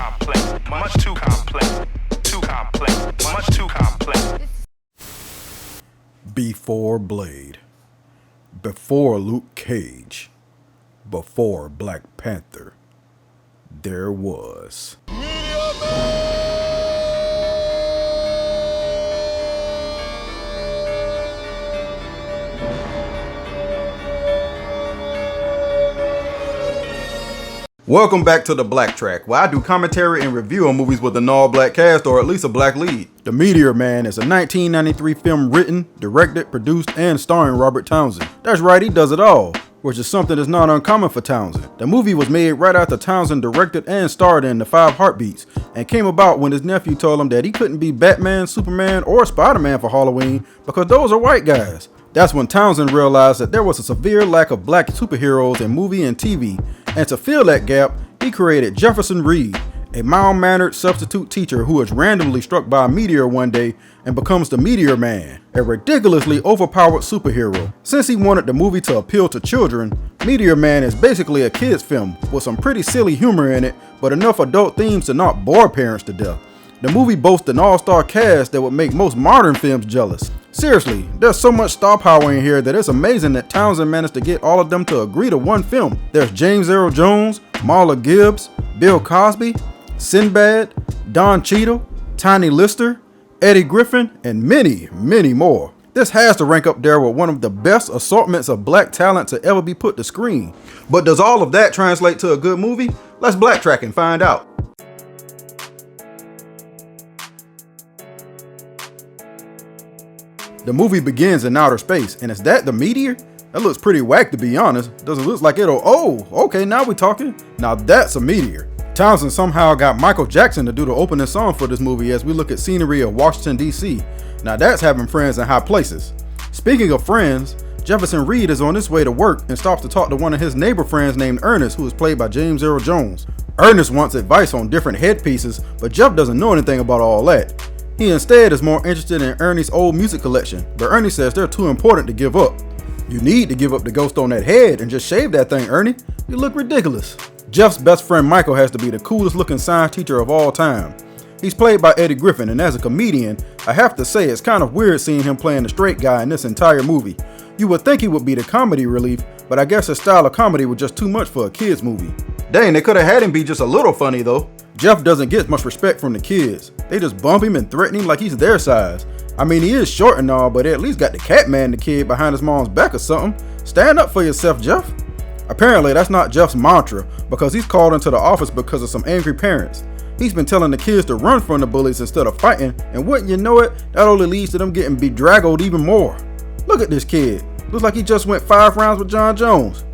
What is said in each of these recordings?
complex, much too complex, too complex, much too complex. Before Blade, before Luke Cage, before Black Panther, there was Meteor Man! Welcome back to the BlackTrack, where I do commentary and review on movies with an all-black cast or at least a black lead. The Meteor Man is a 1993 film written, directed, produced, and starring Robert Townsend. That's right, he does it all, which is something that's not uncommon for Townsend. The movie was made right after Townsend directed and starred in The 5 Heartbeats, and came about when his nephew told him that he couldn't be Batman, Superman, or Spider-Man for Halloween because those are white guys. That's when Townsend realized that there was a severe lack of black superheroes in movie and TV, and to fill that gap, he created Jefferson Reid, a mild-mannered substitute teacher who is randomly struck by a meteor one day and becomes the Meteor Man, a ridiculously overpowered superhero. Since he wanted the movie to appeal to children, Meteor Man is basically a kids film with some pretty silly humor in it, but enough adult themes to not bore parents to death. The movie boasts an all-star cast that would make most modern films jealous. Seriously, there's so much star power in here that it's amazing that Townsend managed to get all of them to agree to one film. There's James Earl Jones, Marla Gibbs, Bill Cosby, Sinbad, Don Cheadle, Tiny Lister, Eddie Griffin, and many, many more. This has to rank up there with one of the best assortments of black talent to ever be put to screen. But does all of that translate to a good movie? Let's BlackTrack and find out. The movie begins in outer space, and is that the meteor? That looks pretty whack, to be honest. Doesn't look like it'll, oh, okay, now we're talking. Now that's a meteor. Townsend somehow got Michael Jackson to do the opening song for this movie as we look at scenery of Washington, D.C. Now that's having friends in high places. Speaking of friends, Jefferson Reid is on his way to work and stops to talk to one of his neighbor friends named Ernest, who is played by James Earl Jones. Ernest wants advice on different headpieces, but Jeff doesn't know anything about all that. He instead is more interested in Ernie's old music collection, but Ernie says they're too important to give up. You need to give up the ghost on that head and just shave that thing, Ernie. You look ridiculous. Jeff's best friend Michael has to be the coolest looking science teacher of all time. He's played by Eddie Griffin, and as a comedian, I have to say it's kind of weird seeing him playing the straight guy in this entire movie. You would think he would be the comedy relief, but I guess his style of comedy was just too much for a kid's movie. Dang, they could have had him be just a little funny though. Jeff doesn't get much respect from the kids. They just bump him and threaten him like he's their size. I mean, he is short and all, but he at least got the Catman the kid behind his mom's back or something. Stand up for yourself, Jeff. Apparently, that's not Jeff's mantra, because he's called into the office because of some angry parents. He's been telling the kids to run from the bullies instead of fighting, and wouldn't you know it, that only leads to them getting bedraggled even more. Look at this kid. Looks like he just went 5 rounds with John Jones.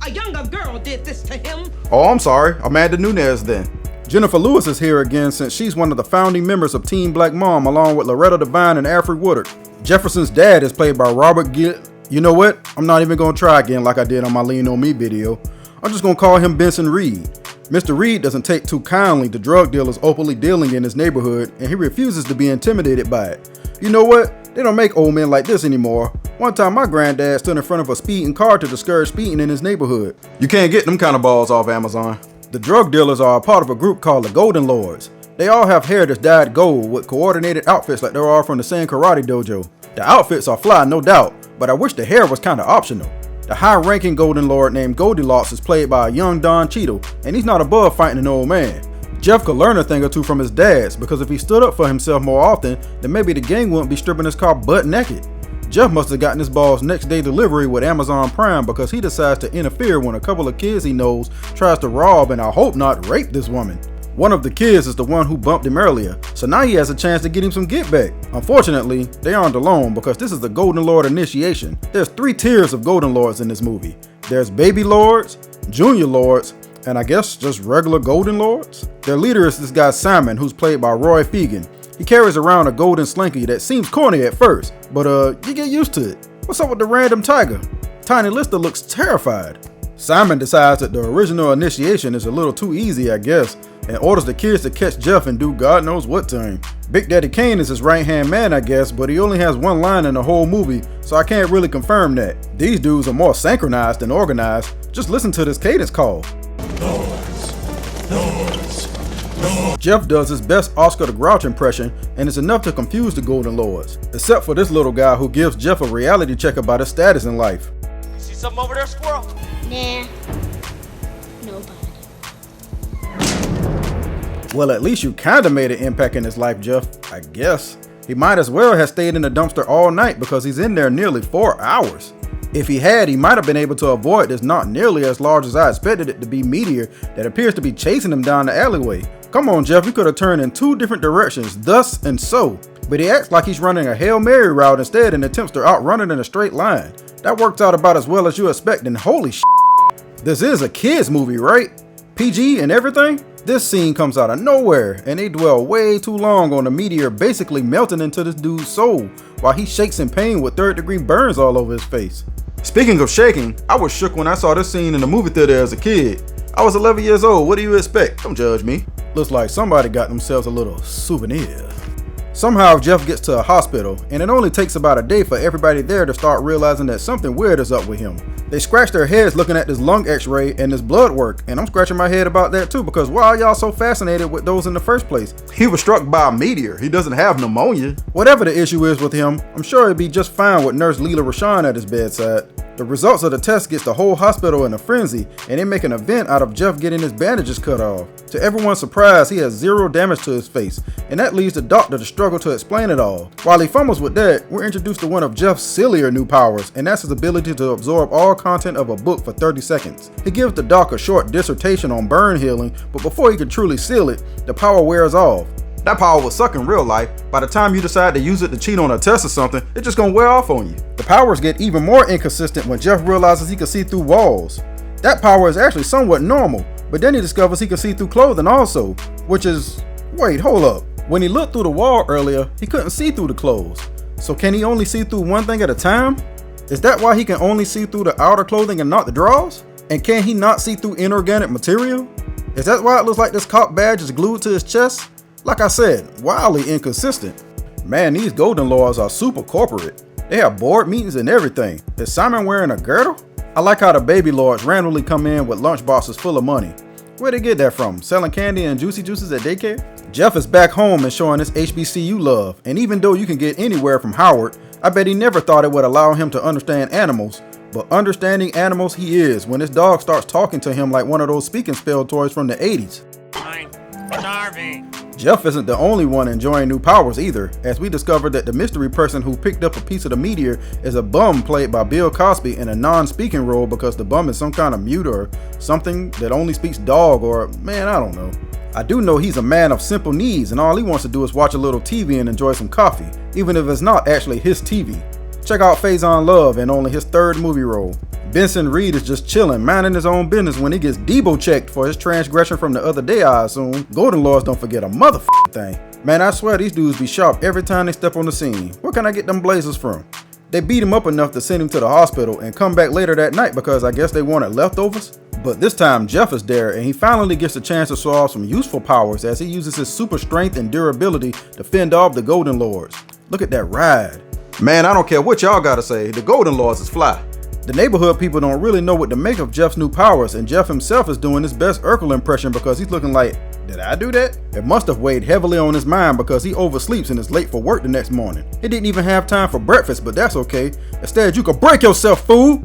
A younger girl did this to him. Oh, I'm sorry. Amanda Nunes then. Jennifer Lewis is here again since she's one of the founding members of Team Black Mom along with Loretta Devine and Alfred Woodard. Jefferson's dad is played by Robert You know what? I'm not even going to try again like I did on my Lean On Me video. I'm just going to call him Benson Reed. Mr. Reed doesn't take too kindly to drug dealers openly dealing in his neighborhood, and he refuses to be intimidated by it. You know what? They don't make old men like this anymore. One time my granddad stood in front of a speeding car to discourage speeding in his neighborhood. You can't get them kind of balls off Amazon. The drug dealers are a part of a group called the Golden Lords. They all have hair that's dyed gold with coordinated outfits like they're all from the same karate dojo. The outfits are fly, no doubt, but I wish the hair was kind of optional. The high-ranking Golden Lord named Goldilocks is played by a young Don Cheadle, and he's not above fighting an old man. Jeff could learn a thing or two from his dads, because if he stood up for himself more often, then maybe the gang wouldn't be stripping his car butt naked. Jeff must have gotten his balls next day delivery with Amazon Prime because he decides to interfere when a couple of kids he knows tries to rob and I hope not rape this woman. One of the kids is the one who bumped him earlier, so now he has a chance to get him some get back. Unfortunately, they aren't alone because this is the Golden Lord initiation. There's 3 tiers of Golden Lords in this movie. There's Baby Lords, Junior Lords, and I guess just regular Golden Lords. Their leader is this guy Simon, who's played by Roy Fegan. He carries around a golden slinky that seems corny at first, but you get used to it. What's up with the random tiger? Tiny Lister looks terrified. Simon decides that the original initiation is a little too easy, I guess, and orders the kids to catch Jeff and do God knows what to him. Big Daddy Kane is his right-hand man, I guess, but he only has one line in the whole movie, so I can't really confirm that. These dudes are more synchronized than organized. Just listen to this cadence call. Lords, lords, Jeff does his best Oscar the Grouch impression, and it's enough to confuse the Golden Lords, except for this little guy who gives Jeff a reality check about his status in life. You see something over there, squirrel? Nah. Nobody. Well, at least you kinda made an impact in his life, Jeff, I guess. He might as well have stayed in the dumpster all night because he's in there nearly 4 hours. If he had, he might have been able to avoid this not nearly as large as I expected it to be meteor that appears to be chasing him down the alleyway. Come on, Jeff, you could have turned in 2 different directions, thus and so. But he acts like he's running a Hail Mary route instead and attempts to outrun it in a straight line. That works out about as well as you expect, and holy shit. This is a kid's movie, right? PG and everything? This scene comes out of nowhere, and they dwell way too long on the meteor basically melting into this dude's soul, while he shakes in pain with 3rd-degree burns all over his face. Speaking of shaking, I was shook when I saw this scene in the movie theater as a kid. I was 11 years old, what do you expect? Don't judge me. Looks like somebody got themselves a little souvenir. Somehow Jeff gets to a hospital, and it only takes about a day for everybody there to start realizing that something weird is up with him. They scratch their heads looking at this lung x-ray and this blood work, and I'm scratching my head about that too, because why are y'all so fascinated with those in the first place? He was struck by a meteor. He doesn't have pneumonia. Whatever the issue is with him, I'm sure he'd be just fine with Nurse Leela Rashawn at his bedside. The results of the test gets the whole hospital in a frenzy, and they make an event out of Jeff getting his bandages cut off. To everyone's surprise, he has 0 damage to his face, and that leaves the doctor to struggle to explain it all. While he fumbles with that, we're introduced to one of Jeff's sillier new powers, and that's his ability to absorb all content of a book for 30 seconds. He gives the doc a short dissertation on burn healing, but before he can truly seal it, the power wears off. That power will suck in real life. By the time you decide to use it to cheat on a test or something, it's just gonna wear off on you. The powers get even more inconsistent when Jeff realizes he can see through walls. That power is actually somewhat normal, but then he discovers he can see through clothing also, which is... wait, hold up. When he looked through the wall earlier, he couldn't see through the clothes. So can he only see through one thing at a time? Is that why he can only see through the outer clothing and not the drawers? And can he not see through inorganic material? Is that why it looks like this cop badge is glued to his chest? Like I said, wildly inconsistent. Man, these Golden Lords are super corporate. They have board meetings and everything. Is Simon wearing a girdle? I like how the baby lords randomly come in with lunch boxes full of money. Where'd they get that from? Selling candy and juicy juices at daycare? Jeff is back home and showing his HBCU love, and even though you can get anywhere from Howard, I bet he never thought it would allow him to understand animals, but understanding animals he is when his dog starts talking to him like one of those speaking spell toys from the 80s. I'm starving. Jeff isn't the only one enjoying new powers either, as we discovered that the mystery person who picked up a piece of the meteor is a bum played by Bill Cosby in a non-speaking role because the bum is some kind of mute or something that only speaks dog or, man, I don't know. I do know he's a man of simple needs and all he wants to do is watch a little TV and enjoy some coffee, even if it's not actually his TV. Check out Faison Love in only his 3rd movie role. Benson Reed is just chilling, minding his own business when he gets Debo checked for his transgression from the other day, I assume. Golden Lords don't forget a motherfucking thing. Man, I swear these dudes be sharp every time they step on the scene. Where can I get them blazers from? They beat him up enough to send him to the hospital and come back later that night because I guess they wanted leftovers. But this time Jeff is there and he finally gets a chance to show off some useful powers as he uses his super strength and durability to fend off the Golden Lords. Look at that ride. Man, I don't care what y'all gotta say, the Golden Lords is fly. The neighborhood people don't really know what to make of Jeff's new powers, and Jeff himself is doing his best Urkel impression because he's looking like, did I do that? It must have weighed heavily on his mind because he oversleeps and is late for work the next morning. He didn't even have time for breakfast, but that's okay. Instead, you could break yourself, fool!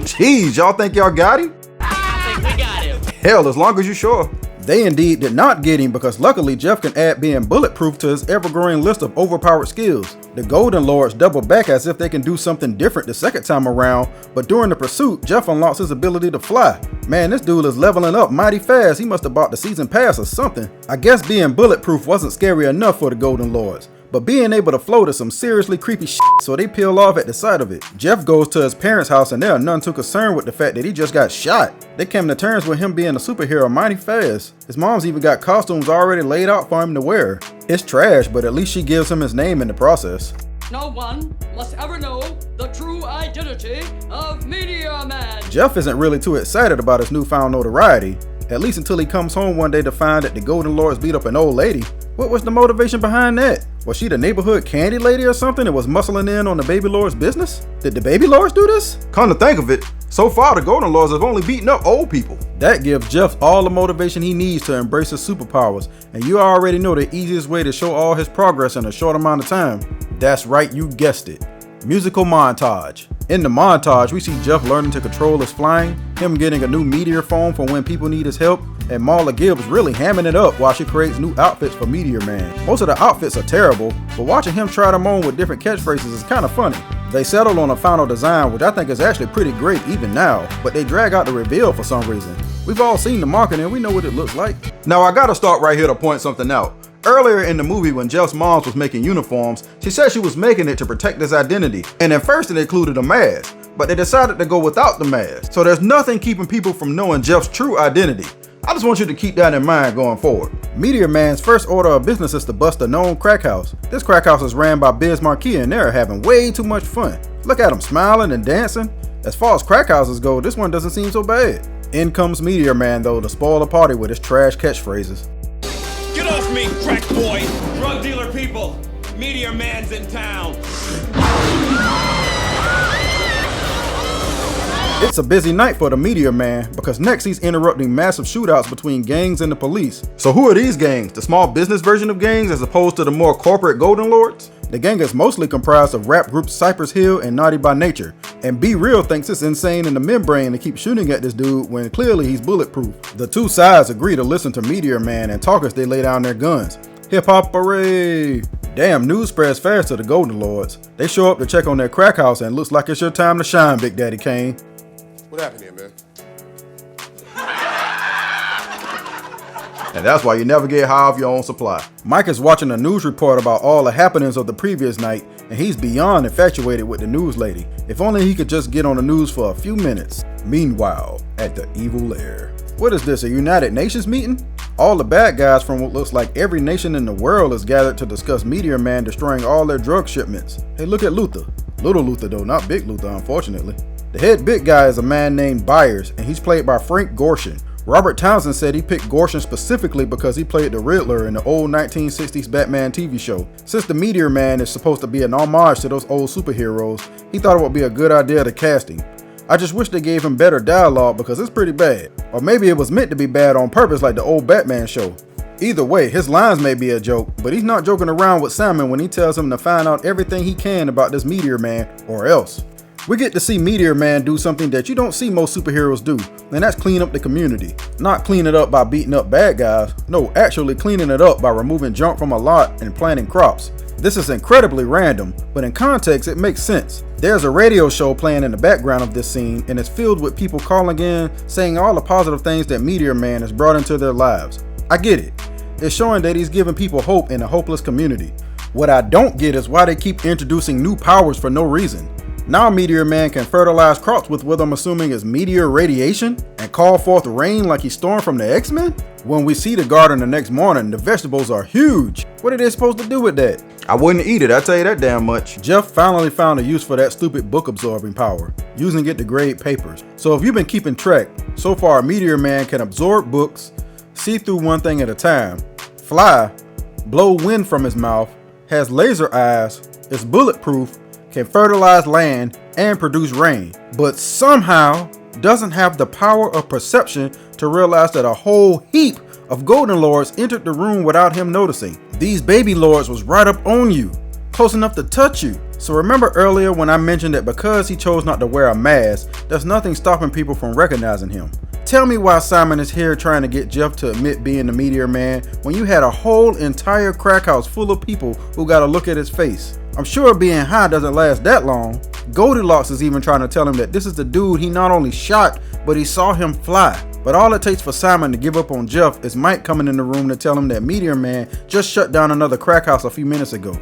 Jeez, y'all think y'all got him? I think we got him. Hell, as long as you're sure. They indeed did not get him because luckily Jeff can add being bulletproof to his ever-growing list of overpowered skills. The Golden Lords double back as if they can do something different the second time around, but during the pursuit, Jeff unlocks his ability to fly. Man, this dude is leveling up mighty fast. He must have bought the season pass or something. I guess being bulletproof wasn't scary enough for the Golden Lords, but being able to float is some seriously creepy shit, so they peel off at the sight of it. Jeff goes to his parents' house and they are none too concerned with the fact that he just got shot. They came to terms with him being a superhero mighty fast. His mom's even got costumes already laid out for him to wear. It's trash, but at least she gives him his name in the process. No one must ever know the true identity of Meteor Man. Jeff isn't really too excited about his newfound notoriety. at least until he comes home one day to find that the Golden Lords beat up an old lady. What was the motivation behind that? Was she the neighborhood candy lady or something that was muscling in on the Baby Lords business? Did the Baby Lords do this? Come to think of it, so far the Golden Lords have only beaten up old people. That gives Jeff all the motivation he needs to embrace his superpowers, and you already know the easiest way to show all his progress in a short amount of time. That's right, you guessed it. Musical montage. In the montage, we see Jeff learning to control his flying, him getting a new meteor phone for when people need his help, and Marla Gibbs really hamming it up while she creates new outfits for Meteor Man. Most of the outfits are terrible, but watching him try them on with different catchphrases is kind of funny. They settled on a final design which I think is actually pretty great even now, but they drag out the reveal for some reason. We've all seen the marketing and we know what it looks like. Now I gotta start right here to point something out. Earlier in the movie when Jeff's mom was making uniforms, she said she was making it to protect his identity, and at first it included a mask, but they decided to go without the mask, so there's nothing keeping people from knowing Jeff's true identity. I just want you to keep that in mind going forward. Meteor Man's first order of business is to bust a known crack house. This crack house is ran by Biz Markie and they're having way too much fun. Look at them smiling and dancing. As far as crack houses go, this one doesn't seem so bad. In comes Meteor Man though to spoil the party with his trash catchphrases. Get off me, crack boy! Drug dealer people! Meteor Man's in town! It's a busy night for the Meteor Man because next he's interrupting massive shootouts between gangs and the police. So who are these gangs? The small business version of gangs as opposed to the more corporate Golden Lords? The gang is mostly comprised of rap groups Cypress Hill and Naughty by Nature. And Be Real thinks it's insane in the membrane to keep shooting at this dude when clearly he's bulletproof. The two sides agree to listen to Meteor Man and talk as they lay down their guns. Hip hop hooray! Damn, news spreads fast to the Golden Lords. They show up to check on their crack house and looks like it's your time to shine, Big Daddy Kane. What happened here, man? And that's why you never get high off your own supply. Mike is watching a news report about all the happenings of the previous night, and he's beyond infatuated with the news lady. If only he could just get on the news for a few minutes. Meanwhile, at the evil lair. What is this, a United Nations meeting? All the bad guys from what looks like every nation in the world is gathered to discuss Meteor Man destroying all their drug shipments. Hey, look at Luther. Little Luther though, not Big Luther, unfortunately. The head big guy is a man named Byers, and he's played by Frank Gorshin. Robert Townsend said he picked Gorshin specifically because he played the Riddler in the old 1960s Batman TV show. Since the Meteor Man is supposed to be an homage to those old superheroes, he thought it would be a good idea to cast him. I just wish they gave him better dialogue because it's pretty bad. Or maybe it was meant to be bad on purpose like the old Batman show. Either way, his lines may be a joke, but he's not joking around with Simon when he tells him to find out everything he can about this Meteor Man, or else. We get to see Meteor Man do something that you don't see most superheroes do, and that's clean up the community. Not clean it up by beating up bad guys, no, actually cleaning it up by removing junk from a lot and planting crops. This is incredibly random, but in context it makes sense. There's a radio show playing in the background of this scene, and it's filled with people calling in, saying all the positive things that Meteor Man has brought into their lives. I get it. It's showing that he's giving people hope in a hopeless community. What I don't get is why they keep introducing new powers for no reason. Now Meteor Man can fertilize crops with what I'm assuming is meteor radiation and call forth rain like he stormed from the X-Men? When we see the garden the next morning, the vegetables are huge. What are they supposed to do with that? I wouldn't eat it, I tell you that damn much. Jeff finally found a use for that stupid book absorbing power, using it to grade papers. So if you've been keeping track, so far Meteor Man can absorb books, see through one thing at a time, fly, blow wind from his mouth, has laser eyes, is bulletproof, can fertilize land and produce rain, but somehow doesn't have the power of perception to realize that a whole heap of Golden Lords entered the room without him noticing. These baby lords was right up on you, close enough to touch you. So remember earlier when I mentioned that because he chose not to wear a mask, there's nothing stopping people from recognizing him. Tell me why Simon is here trying to get Jeff to admit being the Meteor Man when you had a whole entire crack house full of people who got to look at his face. I'm sure being high doesn't last that long. Goldilocks is even trying to tell him that this is the dude he not only shot, but he saw him fly. But all it takes for Simon to give up on Jeff is Mike coming in the room to tell him that Meteor Man just shut down another crack house a few minutes ago.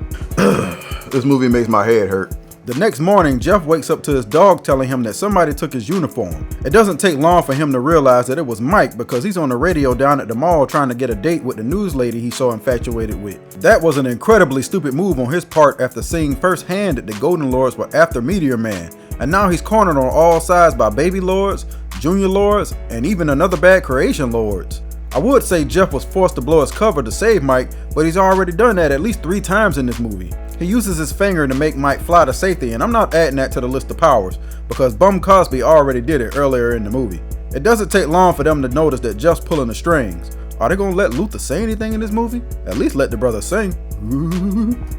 This movie makes my head hurt. The next morning, Jeff wakes up to his dog telling him that somebody took his uniform. It doesn't take long for him to realize that it was Mike because he's on the radio down at the mall trying to get a date with the news lady he's so infatuated with. That was an incredibly stupid move on his part after seeing firsthand that the Golden Lords were after Meteor Man. And now he's cornered on all sides by baby lords, Junior Lords, and even another bad creation Lords. I would say Jeff was forced to blow his cover to save Mike, but he's already done that at least 3 times in this movie. He uses his finger to make Mike fly to safety, and I'm not adding that to the list of powers, because Bum Cosby already did it earlier in the movie. It doesn't take long for them to notice that Jeff's pulling the strings. Are they gonna let Luther say anything in this movie? At least let the brother sing.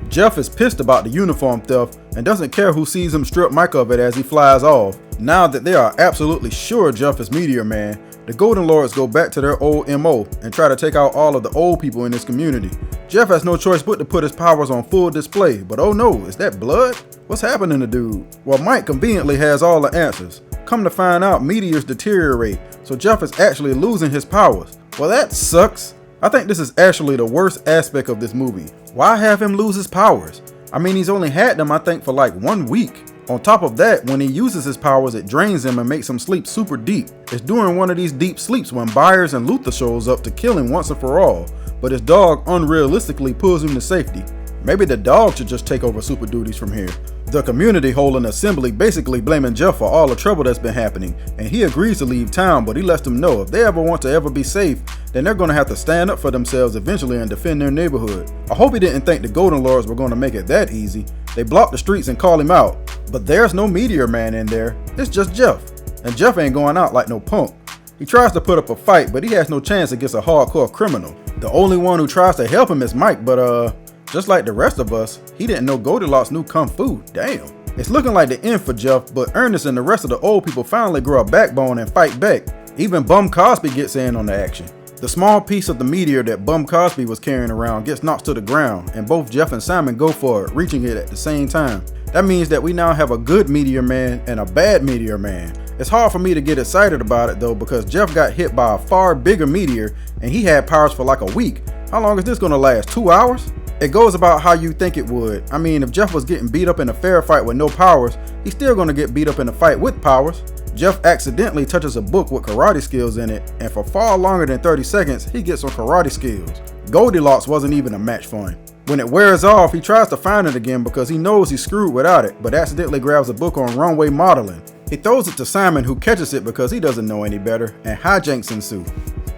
Jeff is pissed about the uniform theft and doesn't care who sees him strip Mike of it as he flies off. Now that they are absolutely sure Jeff is Meteor Man, the Golden Lords go back to their old MO and try to take out all of the old people in this community. Jeff has no choice but to put his powers on full display, but oh no, is that blood? What's happening to dude? Well, Mike conveniently has all the answers. Come to find out, meteors deteriorate, so Jeff is actually losing his powers. Well, that sucks. I think this is actually the worst aspect of this movie. Why have him lose his powers? I mean, he's only had them I think for like 1 week. On top of that, when he uses his powers, it drains him and makes him sleep super deep. It's during one of these deep sleeps when Byers and Luther shows up to kill him once and for all, but his dog unrealistically pulls him to safety. Maybe the dog should just take over super duties from here. The community hold an assembly basically blaming Jeff for all the trouble that's been happening, and he agrees to leave town, but he lets them know if they ever want to ever be safe, then they're going to have to stand up for themselves eventually and defend their neighborhood. I hope he didn't think the Golden Lords were going to make it that easy. They block the streets and call him out, but there's no Meteor Man in there, it's just Jeff, and Jeff ain't going out like no punk. He tries to put up a fight, but he has no chance against a hardcore criminal. The only one who tries to help him is Mike, but just like the rest of us, he didn't know Goldilocks knew Kung Fu. Damn. It's looking like the end for Jeff, but Ernest and the rest of the old people finally grow a backbone and fight back. Even Bum Cosby gets in on the action. The small piece of the meteor that Bum Cosby was carrying around gets knocked to the ground, and both Jeff and Simon go for it, reaching it at the same time. That means that we now have a good Meteor Man and a bad Meteor Man. It's hard for me to get excited about it though, because Jeff got hit by a far bigger meteor and he had powers for like a week. How long is this gonna last? 2 hours? It goes about how you think it would. I mean, if Jeff was getting beat up in a fair fight with no powers, he's still gonna get beat up in a fight with powers. Jeff accidentally touches a book with karate skills in it, and for far longer than 30 seconds, he gets some karate skills. Goldilocks wasn't even a match for him. When it wears off, he tries to find it again because he knows he's screwed without it, but accidentally grabs a book on runway modeling. He throws it to Simon, who catches it because he doesn't know any better, and hijinks ensue.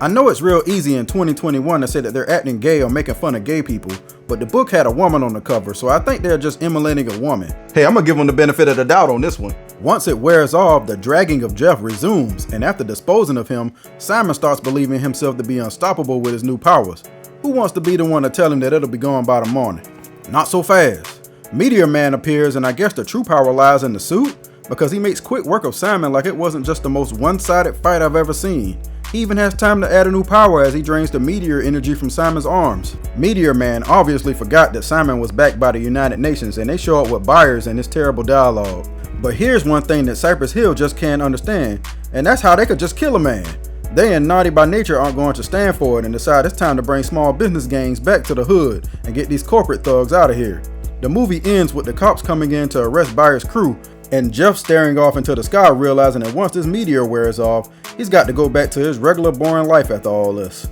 I know it's real easy in 2021 to say that they're acting gay or making fun of gay people, but the book had a woman on the cover, so I think they're just emulating a woman. Hey, I'm gonna give them the benefit of the doubt on this one. Once it wears off, the dragging of Jeff resumes, and after disposing of him, Simon starts believing himself to be unstoppable with his new powers. Who wants to be the one to tell him that it'll be gone by the morning? Not so fast. Meteor Man appears, and I guess the true power lies in the suit, because he makes quick work of Simon like it wasn't just the most one-sided fight I've ever seen. He even has time to add a new power as he drains the meteor energy from Simon's arms. Meteor Man obviously forgot that Simon was backed by the United Nations, and they show up with Byers and his terrible dialogue. But here's one thing that Cypress Hill just can't understand, and that's how they could just kill a man. They and Naughty by Nature aren't going to stand for it and decide it's time to bring small business gangs back to the hood and get these corporate thugs out of here. The movie ends with the cops coming in to arrest Byers' crew, and Jeff staring off into the sky, realizing that once this meteor wears off, he's got to go back to his regular boring life after all this.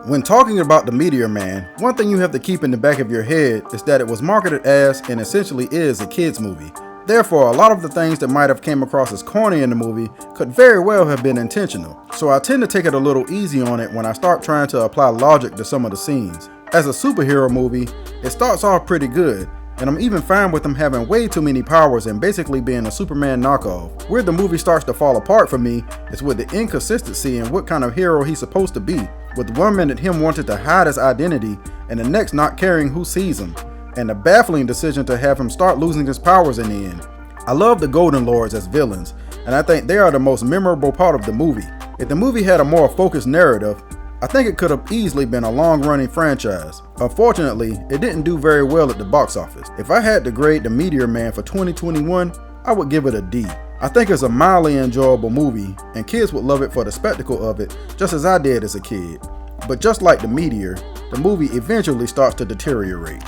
When talking about the Meteor Man, one thing you have to keep in the back of your head is that it was marketed as and essentially is a kids movie. Therefore, a lot of the things that might have came across as corny in the movie could very well have been intentional. So I tend to take it a little easy on it when I start trying to apply logic to some of the scenes. As a superhero movie, it starts off pretty good, and I'm even fine with them having way too many powers and basically being a Superman knockoff. Where the movie starts to fall apart for me is with the inconsistency in what kind of hero he's supposed to be, with 1 minute him wanting to hide his identity and the next not caring who sees him, and the baffling decision to have him start losing his powers in the end. I love the Golden Lords as villains, and I think they are the most memorable part of the movie. If the movie had a more focused narrative, I think it could have easily been a long-running franchise. Unfortunately, it didn't do very well at the box office. If I had to grade the Meteor Man for 2021, I would give it a D. I think it's a mildly enjoyable movie, and kids would love it for the spectacle of it, just as I did as a kid. But just like the Meteor, the movie eventually starts to deteriorate.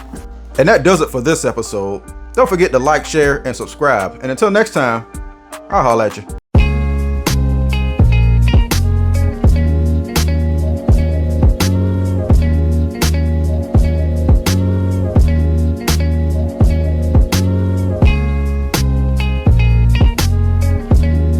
And that does it for this episode. Don't forget to like, share, and subscribe. And until next time, I'll holla at you.